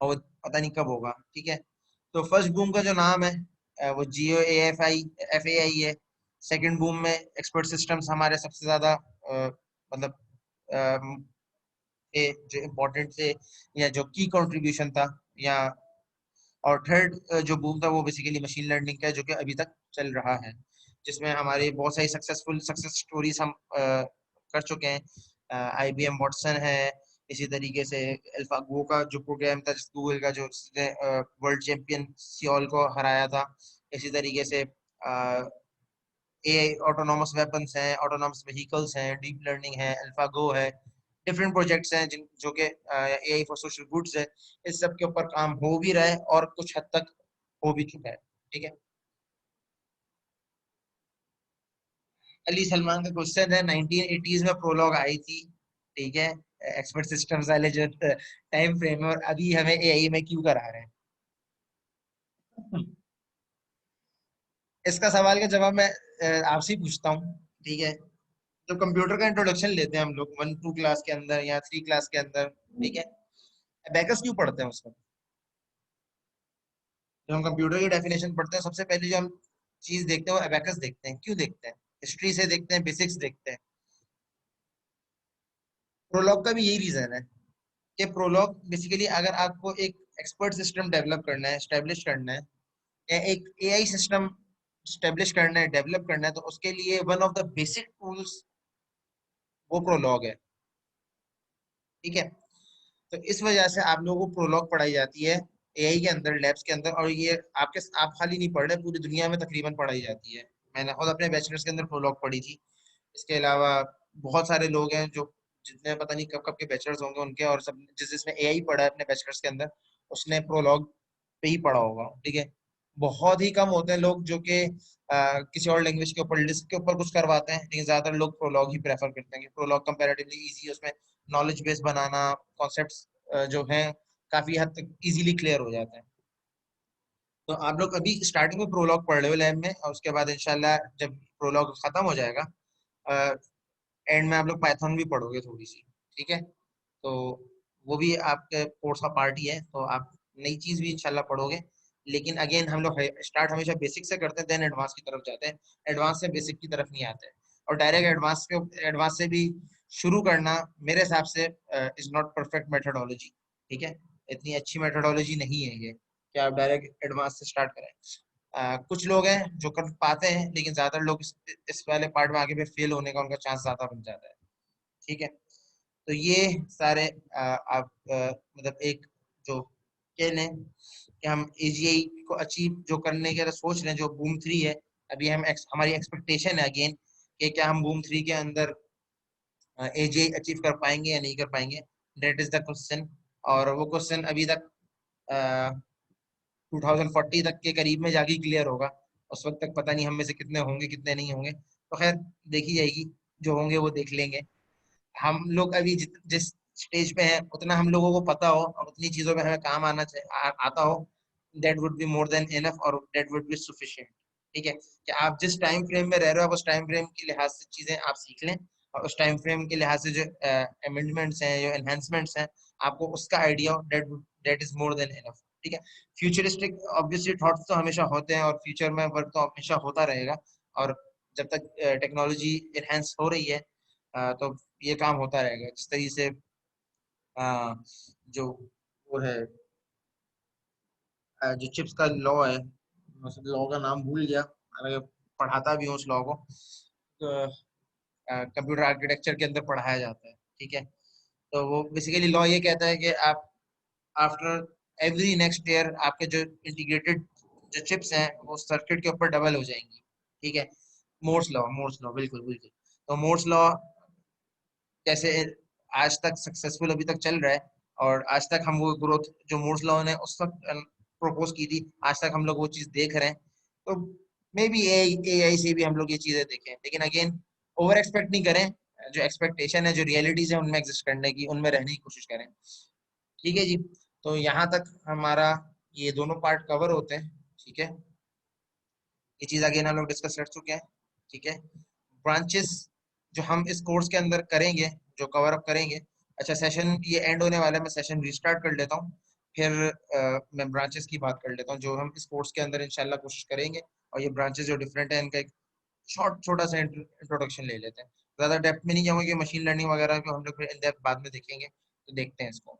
A: और वो पता नहीं कब होगा, ठीक है। तो फर्स्ट बूम का जो नाम है वो जियो FAI है। सेकंड बूम में एक्सपर्ट सिस्टम्स हमारे सबसे ज्यादा मतलब जो इम्पोर्टेंट थे या जो की कंट्रीब्यूशन था, या और थर्ड जो बूम था वो बेसिकली मशीन लर्निंग का है, जो कि अभी तक चल रहा है, जिसमें हमारी बहुत सारी सक्सेस स्टोरीज हम कर चुके हैं। IBM वाटसन है, इसी तरीके से अल्फागो का जो प्रोग्राम था गूगल का जो वर्ल्ड चैंपियन सियोल को हराया था, इसी तरीके से AI ऑटोनॉमस वेपन्स हैं, ऑटोनॉमस व्हीकल्स हैं, डीप लर्निंग है, अल्फागो है, डिफरेंट प्रोजेक्ट्स हैं जिन जो कि AI फॉर सोशल गुड्स है। इस सब के ऊपर काम हो भी रहा है और कुछ हद तक हो भी चुका है, ठीक है। अली सलमान का क्वेश्चन है, 1980s में प्रोलॉग आई थी, ठीक है, एक्सपर्ट सिस्टम्स वाले जो टाइम फ्रेम है, और अभी हमें AI में क्यों करा रहे हैं? इसका सवाल का जवाब मैं आपसे ही पूछता हूँ, ठीक है। तो कंप्यूटर का इंट्रोडक्शन लेते हैं हम लोग 1-2 क्लास के अंदर या 3 क्लास के अंदर, ठीक है, अबेकस क्यों पढ़ते हैं उसको? जब हम कंप्यूटर की डेफिनेशन पढ़ते हैं सबसे पहले जो हम चीज देखते हैं वो अबेकस देखते हैं। क्यों देखते हैं? हिस्ट्री से देखते हैं, बेसिक्स देखते हैं। प्रोलॉग का भी यही रीजन है कि प्रोलॉग बेसिकली अगर आपको एक एक्सपर्ट सिस्टम डेवलप करना है, स्टेब्लिश करना है, या एक एआई सिस्टम स्टेब्लिश करना है, डेवलप करना है, तो उसके लिए one of the basic tools वो प्रोलॉग है। ठीक है, तो इस वजह से आप लोगों को प्रोलॉग पढ़ाई जाती है एआई के अंदर, लैब्स के अंदर, और ये आप खाली नहीं पढ़ रहे, पूरी दुनिया में तकरीबन पढ़ाई जाती है। मैंने खुद अपने बैचलर्स के अंदर प्रोलॉग पढ़ी थी। इसके अलावा बहुत सारे लोग हैं जो जितने पता नहीं कब कब के बैचलर्स होंगे उनके, और सब जिसने एआई पढ़ा है अपने बैचलर्स के अंदर उसने प्रोलॉग पे ही पढ़ा होगा। ठीक है, बहुत ही कम होते हैं लोग जो कि किसी और लैंग्वेज के ऊपर लिस्ट के ऊपर कुछ करवाते हैं, लेकिन ज्यादातर लोग प्रोलॉग ही प्रेफर करते हैं। प्रोलॉग कंपैरेटिवली इजी है, उसमें नॉलेज बेस बनाना, कॉन्सेप्ट्स जो हैं काफी हद तक इजीली क्लियर हो जाते हैं। तो आप लोग अभी स्टार्टिंग में प्रोलॉग पढ़ रहे हो लैब में, और उसके बाद इंशाल्लाह जब प्रोलॉग खत्म हो जाएगा एंड में आप लोग पाइथन भी पढ़ोगे थोड़ी सी। ठीक है, तो वो भी आपके कोर्स का पार्ट ही है, तो आप नई चीज भी इंशाल्लाह पढ़ोगे। लेकिन अगेन हम लोग स्टार्ट हमेशा बेसिक से करते हैं, देन एडवांस की तरफ जाते हैं। एडवांस से बेसिक की तरफ नहीं आते, और डायरेक्ट एडवांस से भी शुरू करना मेरे हिसाब से इज नॉट परफेक्ट मेथोडोलॉजी। ठीक है, इतनी अच्छी मेथोडोलॉजी नहीं है ये कि आप डायरेक्ट एडवांस से स्टार्ट करें। कुछ लोग हैं जो कर पाते हैं, लेकिन ज्यादातर लोग इस वाले पार्ट में आगे पे फेल होने का उनका चांस ज्यादा बन जाता है। ठीक है, तो ये सारे आप मतलब एक जो कह लें कि हम एजीआई को अचीव जो करने के सोच रहे हैं, जो बूम 3 है, अभी हमारी एक्सपेक्टेशन है अगेन कि क्या हम बूम 3 के अंदर एजीआई अचीव कर पाएंगे या नहीं कर पाएंगे, दैट इज द क्वेश्चन। और वो क्वेश्चन अभी तक 2040 तक के करीब में जाके क्लियर होगा। उस वक्त तक पता नहीं हम में से कितने होंगे कितने नहीं होंगे, तो खैर देखी जाएगी, जो होंगे वो देख लेंगे। हम लोग अभी जिस स्टेज पे हैं उतना हम लोगों को पता हो और उतनी चीजों में हमें काम आता हो, that would be more than enough, और दैट वुड बी सफिशिएंट। ठीक है, कि आप जिस टाइम फ्रेम में रह रहे हो, आप उस टाइम फ्रेम के लिहाज से चीजें आप सीख लें, और उस टाइम फ्रेम के लिहाज से जो अमेंडमेंट्स हैं, जो एनहेंसमेंट्स हैं, आपको उसका आइडिया हो, that is more than enough. ठीक है, फ्यूचरिस्टिक ऑब्वियसली थॉट्स तो हमेशा होते हैं, और फ्यूचर में वर्क तो हमेशा होता रहेगा, और जब तक टेक्नोलॉजी एनहेंस हो रही है तो ये काम होता रहेगा। जिस तरीके से जो वो है जो चिप्स का लॉ है, लॉ का नाम भूल गया, हालांकि पढ़ाता भी हूँ उस लॉ को, तो कंप्यूटर आर्किटेक्चर के अंदर पढ़ाया जाता है। ठीक है, तो वो बेसिकली लॉ ये कहता है कि आप आफ्टर एवरी नेक्स्ट ईयर आपके जो इंटीग्रेटेड जो चिप्स हैं वो सर्किट के ऊपर डबल हो जाएंगी। ठीक है, मोर्स लॉ बिल्कुल बिल्कुल। तो मोर्स लॉ जैसे आज तक सक्सेसफुल अभी तक चल रहा है, और आज तक हम वो ग्रोथ जो मूर्स लॉ ने उस वक्त प्रपोज की थी, आज तक हम लोग वो चीज देख रहे हैं। तो मे बी एआई से भी हम लोग ये चीजें देखें, लेकिन अगेन ओवर एक्सपेक्ट नहीं करें। जो एक्सपेक्टेशन है, जो रियलिटीज है, उनमें एग्जिस्ट करने की, उनमें रहने की कोशिश करें। ठीक है जी, तो यहाँ तक हमारा ये दोनों पार्ट कवर होते हैं। ठीक है, ये चीज अगेन हम लोग डिस्कस कर चुके हैं। ठीक है, ब्रांचेस जो हम इस कोर्स के अंदर करेंगे, जो कवर अप करेंगे, अच्छा सेशन ये एंड होने वाला है, मैं सेशन रिस्टार्ट कर लेता हूँ, फिर मैं ब्रांचेस की बात कर लेता हूँ जो हम इस कोर्स के अंदर इंशाल्लाह कोशिश करेंगे। और ये ब्रांचेस जो डिफरेंट है, इनका एक छोटा सा इंट्रोडक्शन ले लेते हैं। ज्यादा डेप्थ में नहीं जाऊंगा कि मशीन लर्निंग वगैरह को हम लोग इन डेप्थ बाद में देखेंगे, तो देखते हैं इसको।